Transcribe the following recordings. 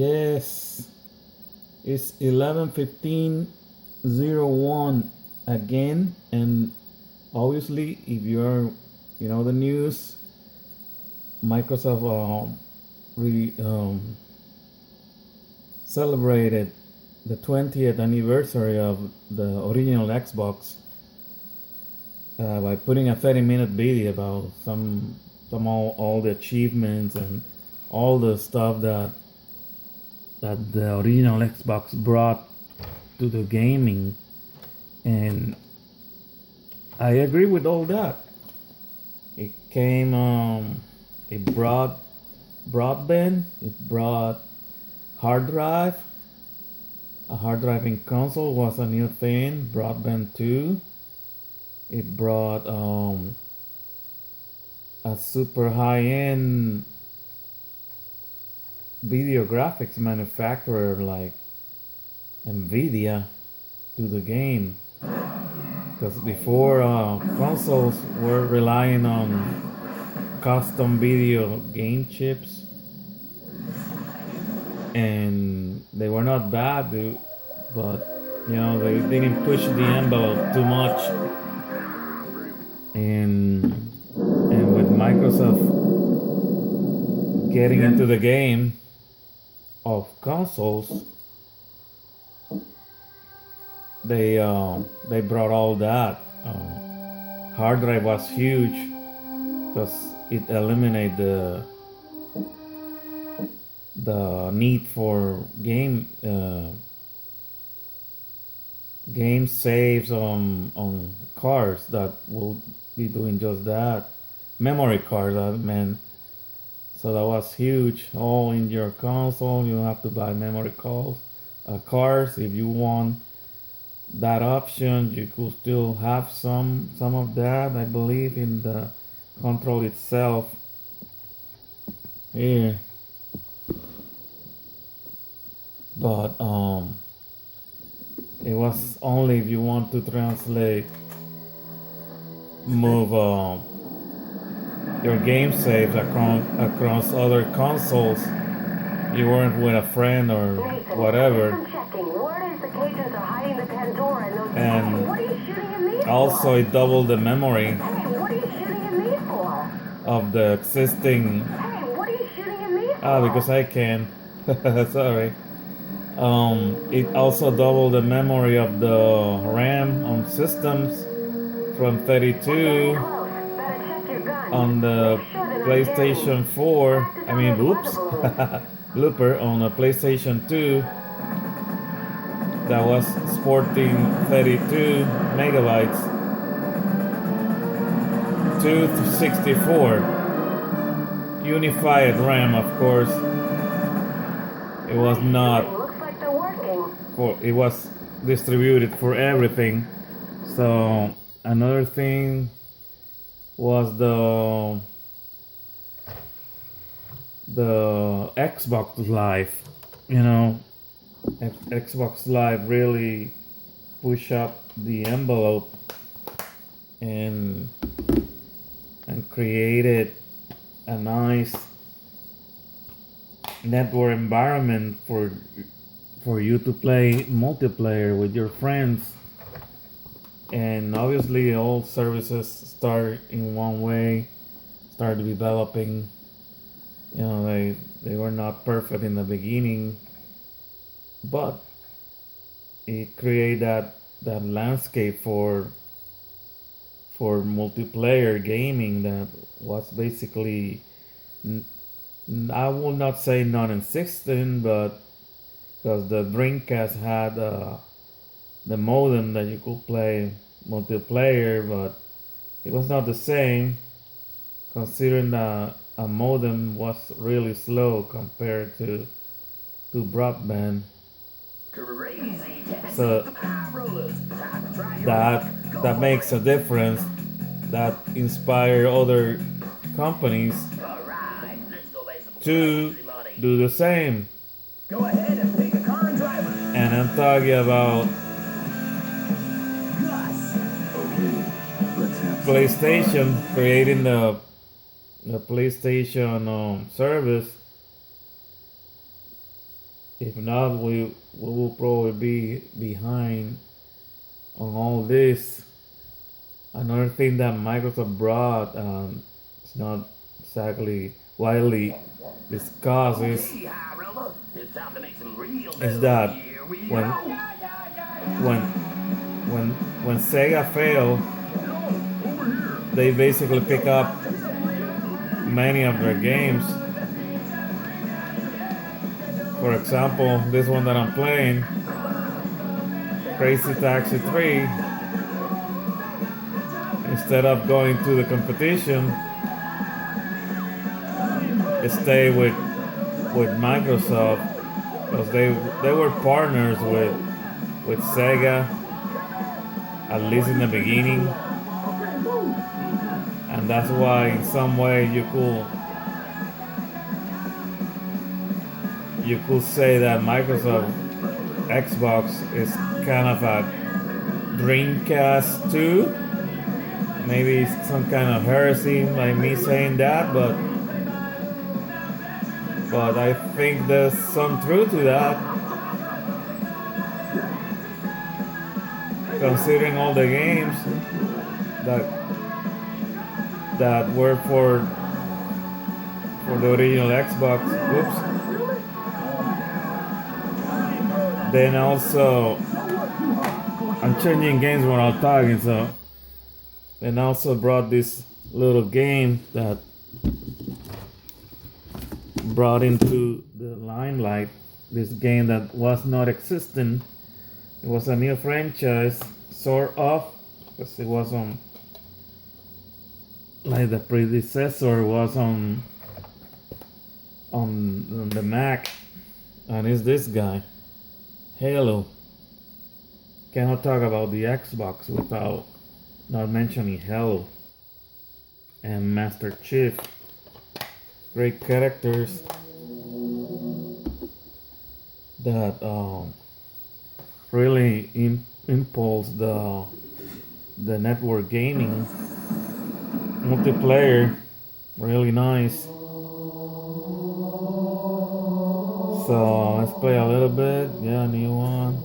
Yes, it's 11:15:01 again, and obviously, if you're, the news, Microsoft celebrated the 20th anniversary of the original Xbox by putting a 30-minute video about some all the achievements and all the stuff that the original Xbox brought to the gaming, and I agree with all that. It came, it brought broadband, it brought hard drive. A hard driving console was a new thing. Broadband too. It brought a super high-end video graphics manufacturer like Nvidia to the game. Because before, consoles were relying on custom video game chips, and they were not bad, but they didn't push the envelope too much. And with Microsoft getting into the game of consoles, they brought all that. Hard drive was huge because it eliminated the need for game saves on cards that will be doing just that. Memory cards, man. So that was huge. All in your console, you don't have to buy memory cards. If you want that option, you could still have some of that, I believe, in the control itself. Here. But it was only if you want to move your game saves across other consoles. You weren't with a friend or whatever. And also it doubled the memory of the existing. Because I can. Sorry. It also doubled the memory of the RAM on systems from 32 on the PlayStation 4. I mean, oops, blooper, on a PlayStation 2 that was sporting 32 megabytes to 64. Unified RAM, of course. It was not. It was distributed for everything. So another thing was the Xbox Live. Xbox Live really push up the envelope and created a nice network environment for you to play multiplayer with your friends. And obviously all services start in one way, start developing. They were not perfect in the beginning, but it created that landscape for multiplayer gaming that was basically, I will not say non-existent, but because the Dreamcast had the modem that you could play multiplayer, but it was not the same, considering that a modem was really slow compared to broadband. So that makes a difference. That inspired other companies to do the same. Go ahead and pick a car and drive it. And I'm talking about PlayStation creating the PlayStation service If not, we will probably be behind on all this. Another thing that Microsoft brought, it's not exactly widely discussed, Okay, High Roller, it's time to make some real is dough. that Here we when go. when when Sega failed, they basically pick up many of their games. For example, this one that I'm playing, Crazy Taxi 3, instead of going to the competition, stay with Microsoft because they were partners with Sega, at least in the beginning, and that's why in some way you could say that Microsoft Xbox is kind of a Dreamcast 2. Maybe it's some kind of heresy by me saying that, but I think there's some truth to that, considering all the games that were for the original Xbox. Oops. Then also, I'm changing games when I'm talking, so. Then also brought this little game that brought into the limelight this game that was not existent. It was a new franchise, sort of, because it was on, like the predecessor was on the Mac, and it's this guy, Halo. Cannot talk about the Xbox without not mentioning Halo and Master Chief. Great characters that really impulse the network gaming. Multiplayer, really nice. So let's play a little bit. Yeah, new one.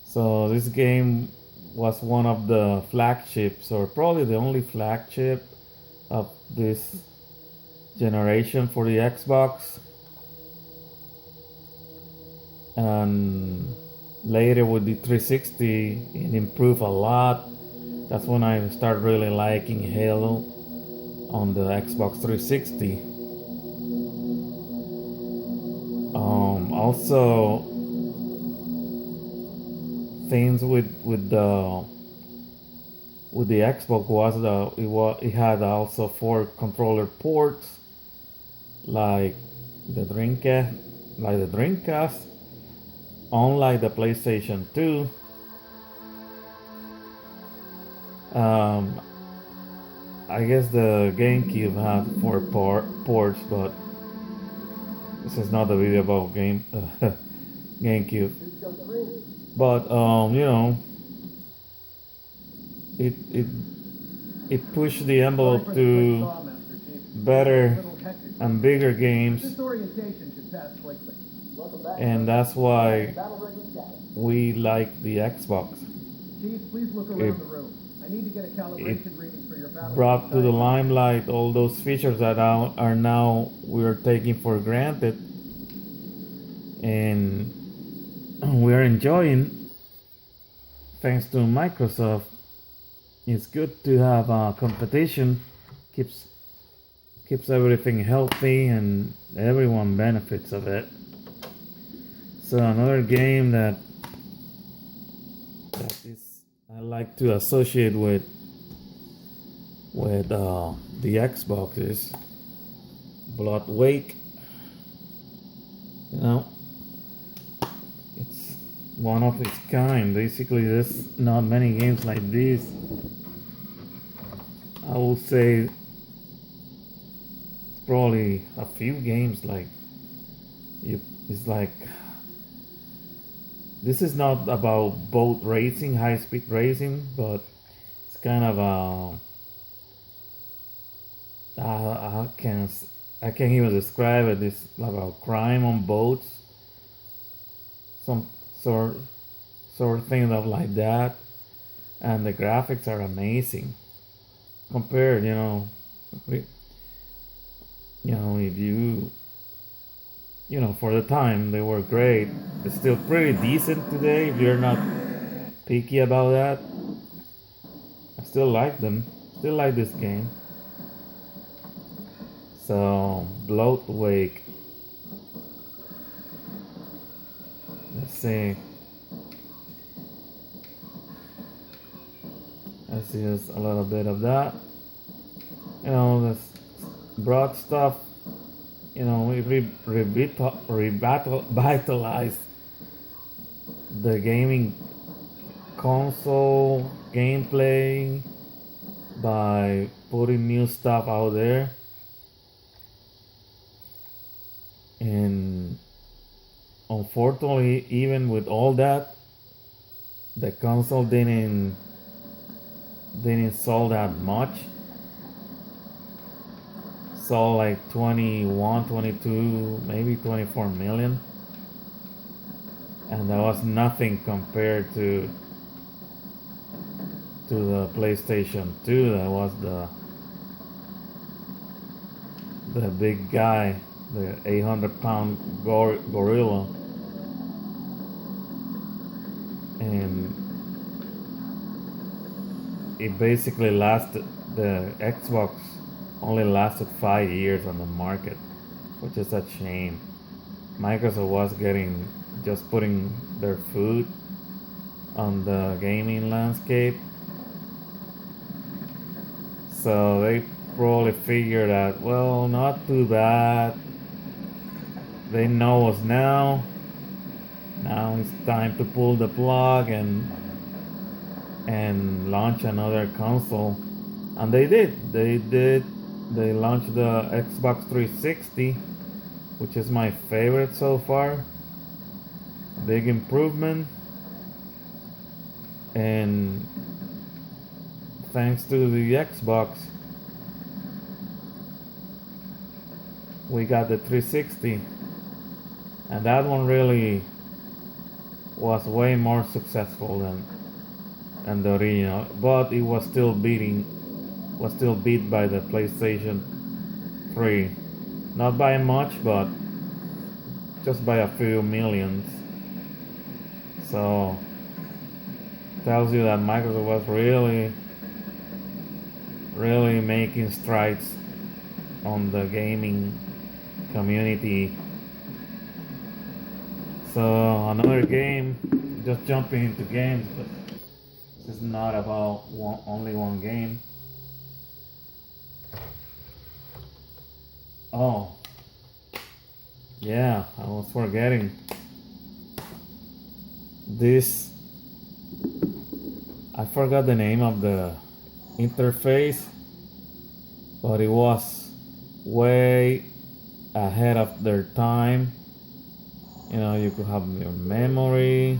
So this game was one of the flagships, or probably the only flagship of this generation for the Xbox. And later with the 360, it improved a lot. That's when I started really liking Halo on the Xbox 360. Also, things with the Xbox was it had also 4 controller ports, like the Dreamcast, unlike the PlayStation 2. I guess the GameCube had 4 ports, but this is not a video about GameCube. But it it it pushed the envelope to better and bigger games, and that's why we like the Xbox. Chief, please look around the room. I need to get a calibration reading for your battle. Brought to the limelight all those features that are now we're taking for granted, and we're enjoying thanks to Microsoft. It's good to have competition, keeps everything healthy, and everyone benefits of it. So another game that is I like to associate with the Xbox is Blood Wake. It's one of its kind. Basically, there's not many games like this. I would say probably a few games like it's like this is not about boat racing, high speed racing, but it's kind of I can't I can't even describe it. It's about crime on boats, some sort sort of thing of like that, and the graphics are amazing compared. We, if for the time they were great. It's still pretty decent today if you're not picky about that. I still like them. Still like this game. So Bloatwake. Let's see. Let's use a little bit of that. This broad stuff. We revitalize the gaming console gameplay by putting new stuff out there, and unfortunately, even with all that, the console didn't sell that much. Sold like 21, 22, maybe 24 million, and that was nothing compared to the PlayStation 2. That was the big guy, the 800-pound gorilla, and it basically lasted. The Xbox only lasted 5 years on the market, which is a shame. Microsoft was just putting their foot on the gaming landscape, so they probably figured out, well, not too bad. They know us now. Now it's time to pull the plug and launch another console, and they did. They launched the Xbox 360, which is my favorite so far. Big improvement, and thanks to the Xbox, we got the 360, and that one really was way more successful than the original, but it was still beat by the PlayStation 3. Not by much, but just by a few millions. So tells you that Microsoft was really making strides on the gaming community. So another game, just jumping into games, but this is not about only one game. Oh, yeah, I was forgetting. I forgot the name of the interface, but it was way ahead of their time. You could have your memory.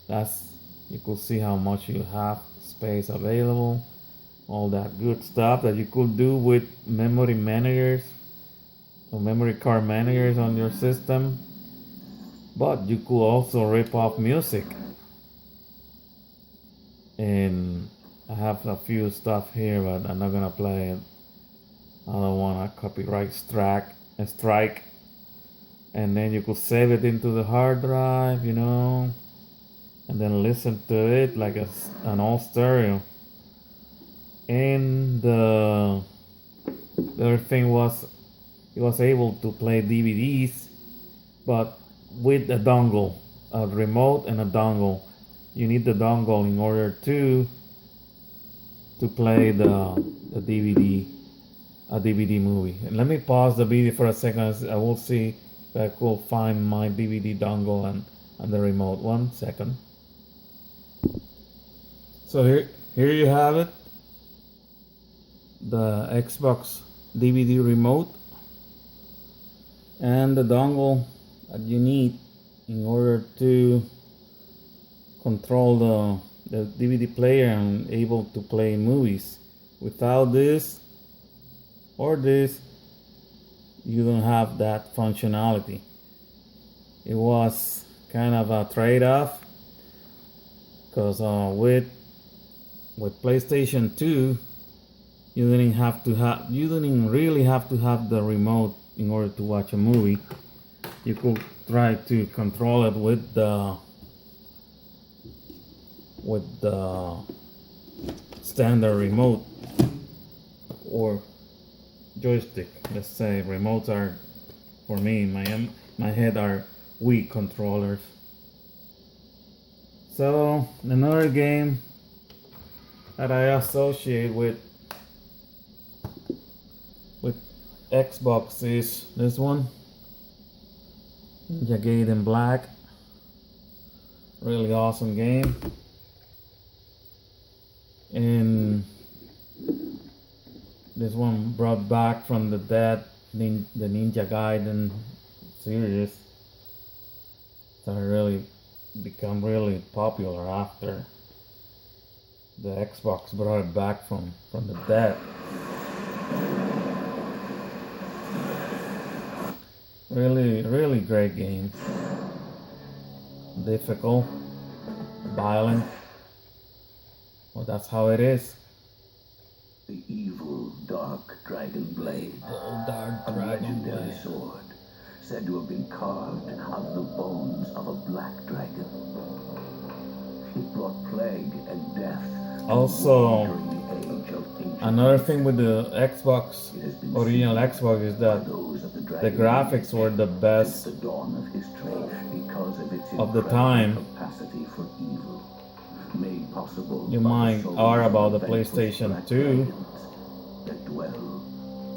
You could see how much you have space available. All that good stuff that you could do with memory managers or memory card managers on your system. But you could also rip off music. And I have a few stuff here, but I'm not gonna play it. I don't want a copyright strike. And then you could save it into the hard drive, and then listen to it like an old stereo. And the other thing was, it was able to play DVDs, but with a dongle, a remote and a dongle. You need the dongle in order to play the DVD, a DVD movie. And let me pause the video for a second. I will see if I could find my DVD dongle and the remote. 1 second. So here you have it, the Xbox DVD remote and the dongle that you need in order to control the DVD player and able to play movies. Without this, or this, you don't have that functionality. It was kind of a trade-off because with PlayStation 2, you didn't really have to have the remote in order to watch a movie. You could try to control it with the standard remote or joystick. Let's say remotes are, for me, in my head, are Wii controllers. So another game that I associate with Xbox is this one, Ninja Gaiden Black. Really awesome game. And this one brought back from the dead the Ninja Gaiden series that really become really popular after the Xbox brought it back from the dead. Really great game. Difficult, violent. Well, that's how it is. The evil Dark Dragon Blade. Dark A Dragon legendary Blade. sword, said to have been carved out of the bones of a black dragon. It brought plague and death. Also, during the age of ancient another thing with the Xbox, It has been original seen Xbox, is by that those of the the dragon graphics were the since best the dawn of history because of its of the incredible time. capacity for evil, made possible You by the might souls are of about the vanquished PlayStation black 2 dragons that dwell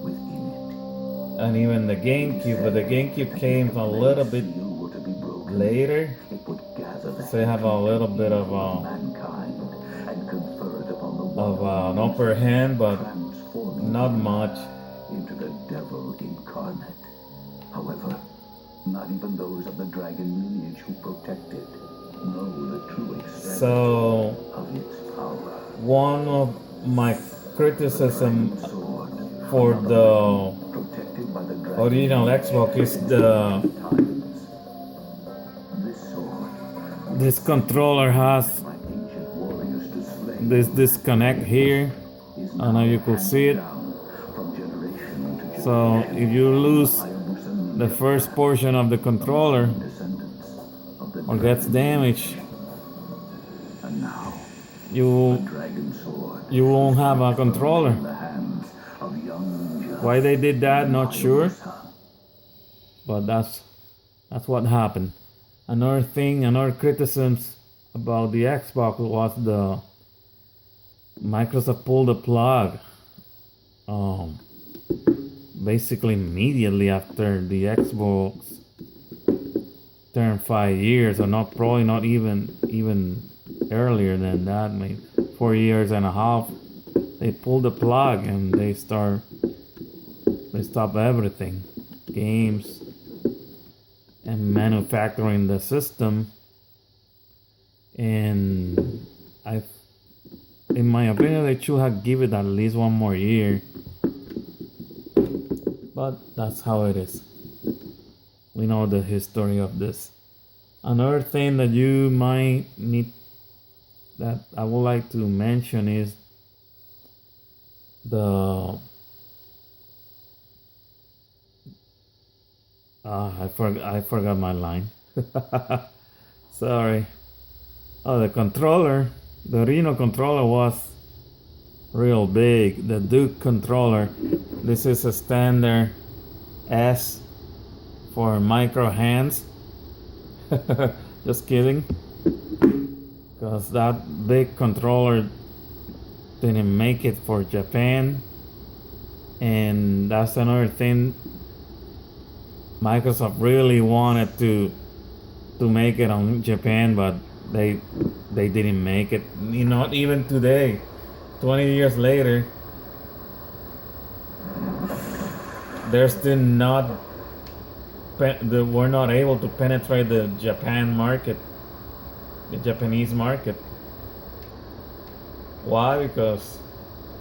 within it. and even the GameCube, but the GameCube came a little bit later, so you have a little bit of an upper hand, but not much. Into the devil incarnate. However, not even those of the dragon lineage who protect it know the true extent So of its power. one of my criticism Sword, for the protected by the dragon original Xbox is times. This sword, this controller has my ancient warriors to slay, this disconnect here. is I don't know if you could see it. down from generation to So if you lose generation. the first portion of the controller Descendants of the or gets damaged, and now you dragon sword won't have a controller. in the hands of young ninja. Why they did that, not sure, but that's what happened. Another criticisms about the Xbox was the Microsoft pulled the plug. Basically immediately after the Xbox turned 5 years, or probably not even earlier than that, maybe 4 years and a half. They pulled the plug and they stop everything, games and manufacturing the system. And in my opinion, they should have given it at least one more year. But that's how it is. We know the history of this. Another thing that you might need, that I would like to mention, is the I forgot my line. Sorry. Oh, the controller. The original controller was real big. The Duke controller. This is a standard S for micro hands. Just kidding. Because that big controller didn't make it for Japan. And that's another thing. Microsoft really wanted to make it on Japan, but they didn't make it. Not even today, 20 years later, they're still not. We're not able to penetrate the Japan market, the Japanese market. Why? Because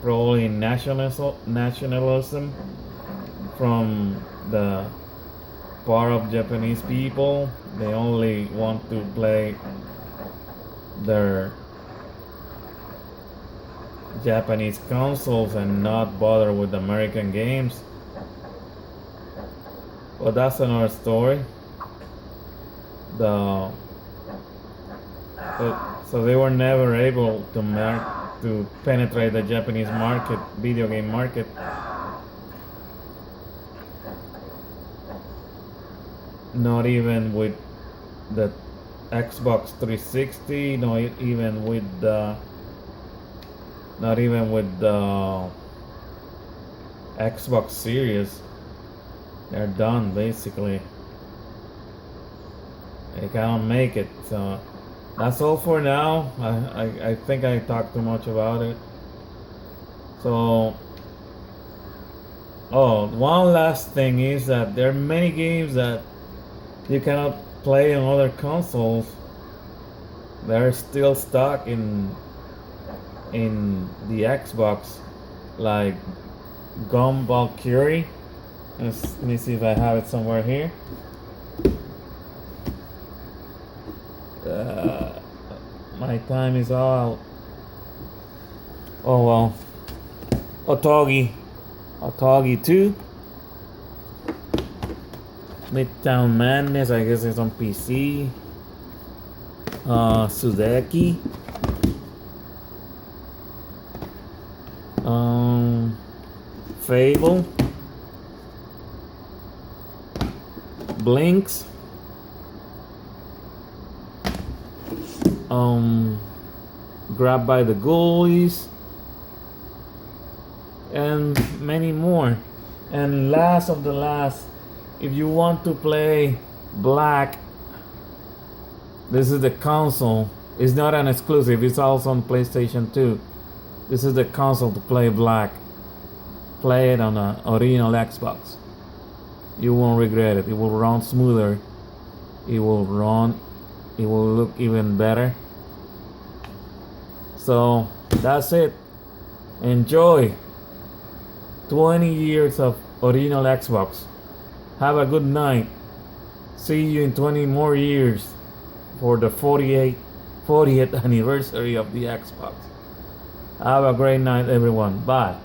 probably nationalism from the part of Japanese people. They only want to play their Japanese consoles and not bother with American games. But that's another story. So they were never able to penetrate the Japanese market, video game market. Not even with the Xbox 360, not even with the Xbox Series. They're done basically. They cannot make it. So that's all for now. I think I talked too much about it. So, one last thing is that there are many games that you cannot play on other consoles. They're still stuck in the Xbox, like Gun Valkyrie. Let me see if I have it somewhere here. My time is out. Oh well. Otogi 2. Midtown Madness, I guess it's on PC. Sudeki. Fable. Blinks. Grabbed by the Ghoulies, and many more. And last of the last, if you want to play Black, this is the console. It's not an exclusive, it's also on PlayStation 2. This is the console to play Black. Play it on an original Xbox. You won't regret it. It will run smoother. It will look even better. So that's it. Enjoy 20 years of original Xbox. Have a good night. See you in 20 more years for the 40th anniversary of the Xbox. Have a great night, everyone. Bye.